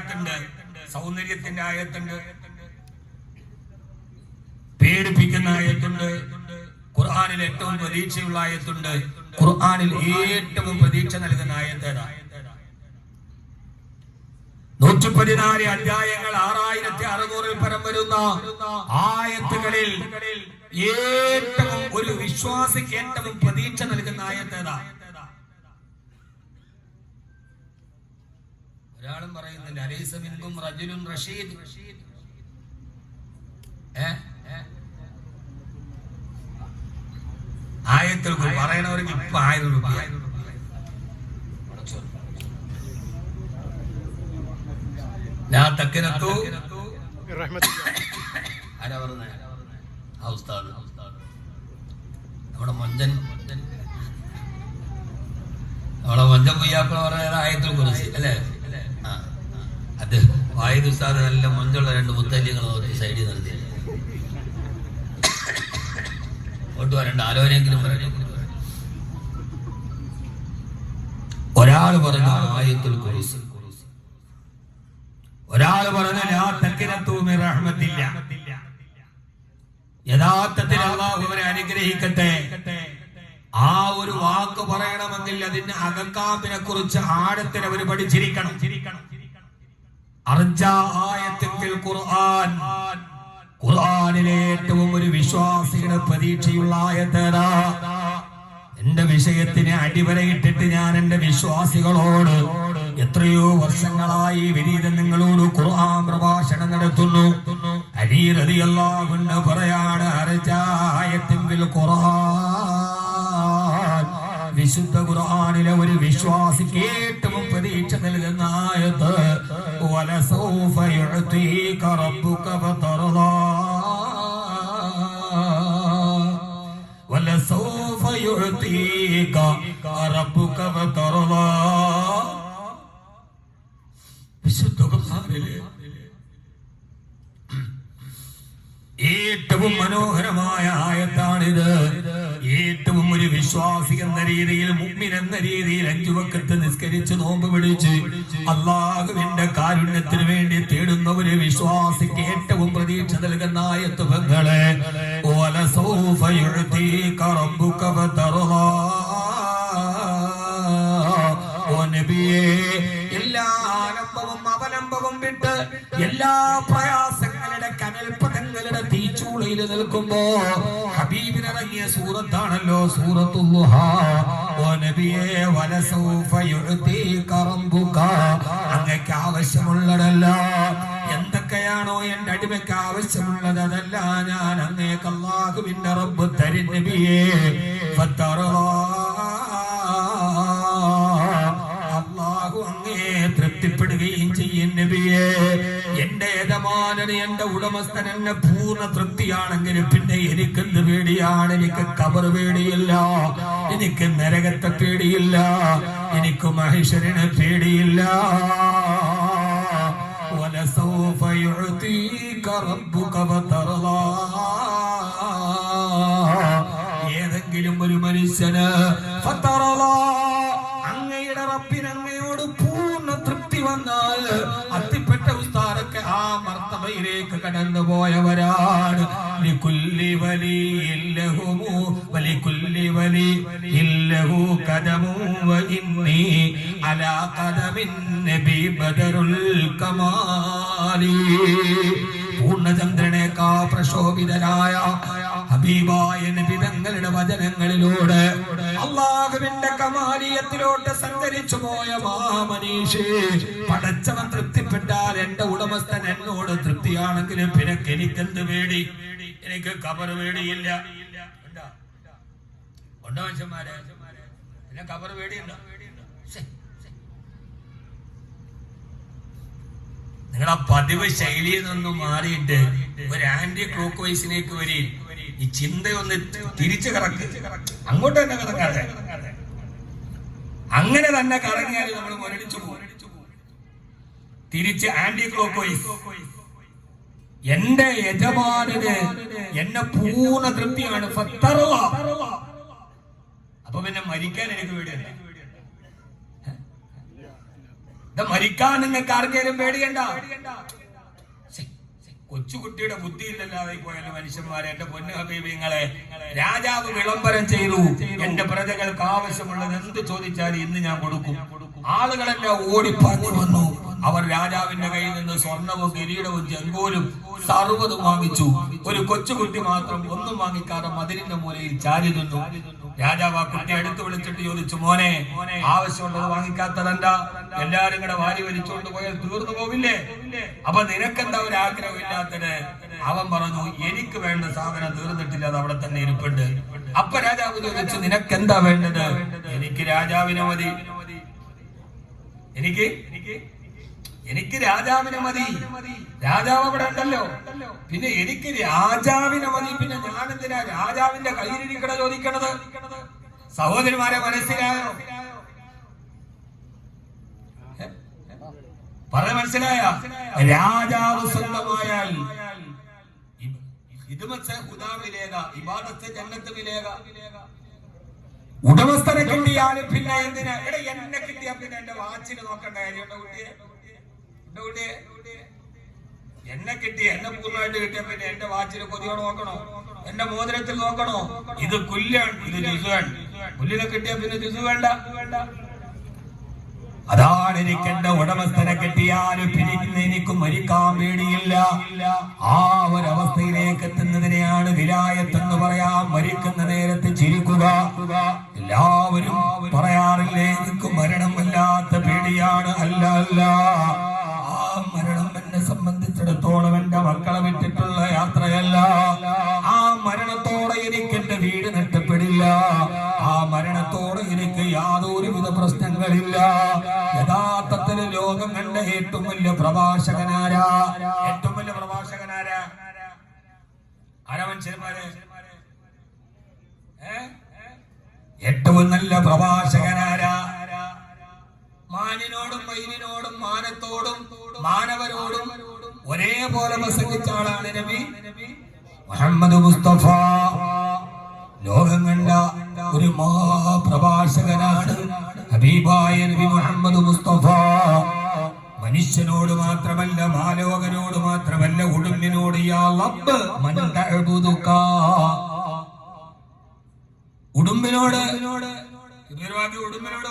ആയത്തുണ്ട്, സൗന്ദര്യത്തിന്റെ ആയത്തുണ്ട്, പേടിപ്പിക്കുന്ന ആയത്തുണ്ട്. ഖുർആനിൽ ഏറ്റവും പ്രതീക്ഷയുള്ള ആയത്തുണ്ട്. ഖുർആനിൽ ഏറ്റവും പ്രതീക്ഷ നൽകുന്ന ആയത്ത് ഏതാ? 114 അധ്യായങ്ങൾ 6600 പരം വരുന്ന ആയത്തുകളിൽ ഏറ്റവും ഒരു വിശ്വാസിക്ക് ഏറ്റവും പ്രതീക്ഷ നൽകുന്ന ആയത്ത് ഏതാ? ഒരാളും പറയുന്നില്ല. അലൈസ മിൻകും റജുലുൻ റഷീദ്. ആയത്തിൽ പറയണവർക്ക് ഇപ്പൊ 1000 രൂപ. നമ്മുടെ മൊഞ്ചൻ പൊയ്യാക്കള പറയുന്ന ആയത്തിൽ കുറിച്ച് അല്ലേ? അത് വായുദ് ഉസ്താദ് നല്ല മൊഞ്ചുള്ള 2 മുത്തല്ലികൾ സൈഡിൽ നിർത്തി കൊണ്ടുവരണ്ട. ആലോചനെങ്കിലും പറഞ്ഞു. ഒരാൾ പറഞ്ഞു ആയത്തുൽ കുർസി, ഒരാൾ പറഞ്ഞു ലാ തഖ്നതു മിർ റഹ്മത്തില്ല. യഥാർത്ഥത്തിൽ അല്ലാഹു അവരെ അനുഗ്രഹിക്കട്ടെ. ആ ഒരു വാക്ക് പറയണമെങ്കിൽ അതിന്റെ അകക്കാമ്പിനെ കുറിച്ച് ആഴത്തിൽ അവർ പഠിച്ചിരിക്കണം. അർജാ ആയത്തിൽ ഖുർആൻ, ഖുർആനിലെ ഏറ്റവും ഒരു വിശ്വാസിയുടെ പ്രതീക്ഷയുള്ള ആയത്തേതാ? എന്റെ വിഷയത്തിന് അടിവരയിട്ടിട്ട് ഞാൻ എന്റെ വിശ്വാസികളോട് എത്രയോ വർഷങ്ങളായി വിനീതൻ നിങ്ങളോട് ഖുർആൻ പ്രഭാഷണം നടത്തുന്നു. അലി റളിയല്ലാഹു അൻഹു പറയാണ് അർജാ ആയത്തിൽ ഖുർആൻ, വിശുദ്ധ ഖുർആനിലെ ഒരു വിശ്വാസിക്ക് ഏറ്റവും പ്രതീക്ഷ നൽകുന്ന ആയത്ത് വലസൗഫ യുഅതീക റബ്ബുക ഫതർദാ, വലസൗഫ യുഅതീക റബ്ബുക ഫതർദാ. വിശുദ്ധ ഖുർആനിലെ ഏറ്റവും മനോഹരമായ ആയത്താണിത്. ഏറ്റവും ഒരു വിശ്വാസി എന്ന രീതിയിൽ, മുഅ്മിൻ എന്ന രീതിയിൽ 5 വഖത്ത് നിസ്കരിച്ച് നോമ്പ് പിടിച്ച് അല്ലാഹുവിന്റെ കാരുണ്യത്തിന് വേണ്ടി തേടുന്ന ഒരു വിശ്വാസിക്ക് ഏറ്റവും പ്രതീക്ഷ നൽകുന്ന ആയത്തുകളെ വലസൗഫ യുഅതീക റബ്ബുക ഫതർദാ. ഓ നബിയേ, എല്ലാ ആലംബവും അവലംബവും വിട്ട് എല്ലാ പ്രയാസങ്ങളുടെ കനൽപഥങ്ങളുടെ തീച്ചൂളയിൽ നിൽക്കുമ്പോ ഹബീബിനിറങ്ങിയ സൂറത്താണല്ലോ സൂറത്തുൽ ദുഹാ. ഓ നബിയേ, വലസൗഫ യുഅതീക റബ്ബുക, അങ്ങക്ക് ആവശ്യമുള്ളതല്ല എന്തൊക്കെയാണോ എന്റെ അടിമയ്ക്ക് ആവശ്യമുള്ളത് അതല്ല ഞാൻ അങ്ങേക്ക് അല്ലാഹുവിന്റെ റബ്ബ് തരും നബിയേ. ഫതർദാ, അല്ലാഹു അങ്ങേ തൃപ്തിപ്പെടുകയും ചെയ്യും നബിയേ. എന്റെ യജമാനന്, എന്റെ ഉടമസ്ഥൻ എന്നെ പൂർണ്ണ തൃപ്തിയാണെങ്കിൽ പിന്നെ എനിക്കെന്ത് പേടിയാണ്? എനിക്ക് ഖബർ പേടിയില്ല, എനിക്ക് നരകത്തെ പേടിയില്ല, എനിക്ക് മഹ്ശറിനെ പേടിയില്ല. വലസൗഫ യുഅതീക റബ്ബുക ഫതർദാ. ഏതെങ്കിലും ഒരു മനുഷ്യന് ഫതർദാ, അങ്ങയുടെ റബ്ബിന് അങ്ങയോട് പൂർണ്ണ തൃപ്തി വന്നാൽ അത്തിപ്പെട്ട ഉസ്താദൊക്കെ ആ മർത്തബയിലേക്ക് കടന്നു പോയവരാണ്. ലികുല്ലി വലിയ്യിൻ ലഹു വലികുല്ലി വലിയ്യിൻ ലഹു ഖദമു വ ഇന്നി അലാ ഖദമിൻ നബി ബദറുൽ കമാലി. പൂർണ്ണചന്ദ്രനേക്കാ പ്രശോഭിതനായ ഹബീബായ നബി തങ്ങളുടെ വചനങ്ങളിലൂടെ അല്ലാഹുവിന്റെ കമാലിയത്തിലോട്ട് സഞ്ചരിച്ചു പോയ മഹാമനീഷേ, പടച്ചവൻ തൃപ്തിപ്പെട്ടാൽ എന്റെ ഉടമസ്ഥൻ എന്നോട് തൃപ്തിയാണെങ്കിലും പിന്നെ എനിക്കെന്ത് പേടി? എനിക്ക് ഖബർ പേടിയില്ല. ഉണ്ടോ മനുഷ്യന്മാരെ? പിന്നെ ഖബർ പേടിയുണ്ടോ? നിങ്ങളാ പതിവ് ശൈലിയിൽ നിന്നും മാറിയിട്ട് ഒരു ആന്റി ക്ലോക്ക് വൈസിലേക്ക് വരി. ഈ ചിന്തയൊന്ന് തിരിച്ചു കറക്ക്, അങ്ങോട്ട് തന്നെ കറങ്ങാതെ. അങ്ങനെ തന്നെ കറങ്ങിയാൽ നമ്മൾ മുരടിച്ചു പോകും. തിരിച്ച് ആന്റി ക്ലോക്ക് വൈസ്. എന്റെ യജമാനന് എന്നെ പൂർണ്ണ തൃപ്തിയാണ്. അപ്പൊ പിന്നെ മരിക്കാൻ എനിക്ക് പേടിയല്ല. ഇത് മരിക്കാൻ നിങ്ങൾക്ക് ആർക്കെങ്കിലും പേടിയണ്ട. കൊച്ചുകുട്ടിയുടെ ബുദ്ധിയില്ലല്ലാതെ പോയാലും മനുഷ്യന്മാരെ, എന്റെ പൊന്നു ഹബീബിങ്ങളെ, രാജാവ് വിളംബരം ചെയ്തു, എന്റെ പ്രജകൾക്ക് ആവശ്യമുള്ളത് എന്ത് ചോദിച്ചാലും ഇന്ന് ഞാൻ കൊടുക്കും. ആളുകളെല്ലാം ഓടിപ്പാഞ്ഞു വന്നു. അവർ രാജാവിന്റെ കയ്യിൽ നിന്ന് സ്വർണവും കിരീടവും ചെങ്കോലും സർവ്വതും വാങ്ങിച്ചു. ഒരു കൊച്ചുകുട്ടി മാത്രം ഒന്നും വാങ്ങിക്കാതെ മതിലിന്റെ മൂലയിൽ ചാരി നിന്നു. രാജാവ് ആ കുട്ടിയെ എടുത്തു വിളിച്ചിട്ട് ചോദിച്ചു, മോനെ, ആവശ്യമുള്ളത് വാങ്ങിക്കാത്തതെന്താ? എല്ലാരും കൂടെ വാരി വലിച്ചുകൊണ്ട് പോയാൽ തീർന്നു പോവില്ലേ? അപ്പൊ നിനക്കെന്താ ഒരു ആഗ്രഹം ഇല്ലാത്തത്? അവൻ പറഞ്ഞു, എനിക്ക് വേണ്ട സാധനം തീർന്നിട്ടില്ല, അത് അവിടെ തന്നെ ഇരിപ്പുണ്ട്. അപ്പൊ രാജാവ് ചോദിച്ചു, നിനക്കെന്താ വേണ്ടത്? എനിക്ക് രാജാവിനെ മതി, എനിക്ക് രാജാവിനെ മതി. രാജാവ് അവിടെ ഉണ്ടല്ലോ, പിന്നെ എനിക്ക് രാജാവിനെ മതി. പിന്നെ ഞാൻ എന്തിനാ രാജാവിന്റെ കയ്യിലിരിക്കണ ചോദിക്കണത്? സഹോദരിമാരെ, മനസ്സിലായോ? പറഞ്ഞ മനസ്സിലായ? രാജാവ് സ്വന്തമായാൽ ഉടമസ്ഥനെ കിട്ടിയാലും പിന്നെ എന്തിനാ? എന്നെ കിട്ടിയാ പിന്നെ എന്റെ വാച്ചിന് നോക്കണ്ട കാര്യമുണ്ടോ? കുട്ടിയെ എന്നെ കിട്ടിയ, എന്നെ പൂർണ്ണമായിട്ട് കിട്ടിയ പിന്നെ എന്റെ വാച്ചിന് കൊതിയോടെ നോക്കണോ? എന്റെ മോതിരത്തിൽ നോക്കണോ? ഇത് കുല്ലാണ്, ഇത് ജുസുവാണ്. കുല്ലിനെ കിട്ടിയ പിന്നെ ജുസു വേണ്ട. അതാണ് എനിക്ക് എന്റെ ഉടമസ്ഥനെ കിട്ടിയാലും പിന്നെ എനിക്ക് മരിക്കാൻ പേടിയില്ല. ആ ഒരവസ്ഥയിലേക്ക് എത്തുന്നതിനെയാണ് വിലായത്ത് എന്ന് പറയാം. മരിക്കുന്ന നേരത്ത് ചിരിക്കുക. എല്ലാവരും പറയാറില്ലേ, എനിക്ക് മരണമില്ലാത്ത പേടിയാണ്. അല്ല, ആ മരണം എന്നെ സംബന്ധിച്ചിടത്തോളം എന്റെ മക്കളെ വിട്ടിട്ടുള്ള യാത്രയല്ല. ആ മരണത്തോടെ എനിക്ക് എന്റെ വീട് നഷ്ടപ്പെടില്ല. ആ മരണത്തോടെ എനിക്ക് യാതൊരുവിധ പ്രശ്നങ്ങളില്ല. യഥാർത്ഥത്തിൽ ലോകം കണ്ട ഏറ്റവും വലിയ പ്രഭാഷകനാരാ? ഏറ്റവും വലിയ പ്രഭാഷകനാരാ? മനുഷ്യന്മാരെ, ഏറ്റവും നല്ല പ്രഭാഷകനാരാ? മാനിനോടും മൈനിനോടും മാനത്തോടും മാനവരോടും ഒരേപോലെ പ്രസംഗിച്ച ആളാണ് നബി മുഹമ്മദ് മുസ്തഫ. ലോകം കണ്ട ഒരു മഹാപ്രഭാഷകനാണ് ഹബീബായ നബി മുഹമ്മദ് മുസ്തഫ. മനുഷ്യനോട് മാത്രമല്ല, മാലോകനോട് മാത്രമല്ല, ഉടുമ്പിനോട് യാ റബ്ബ് മൻ തഅബുദുക, ഉടുമ്പിനോട് ഉടുമ്പിനോട്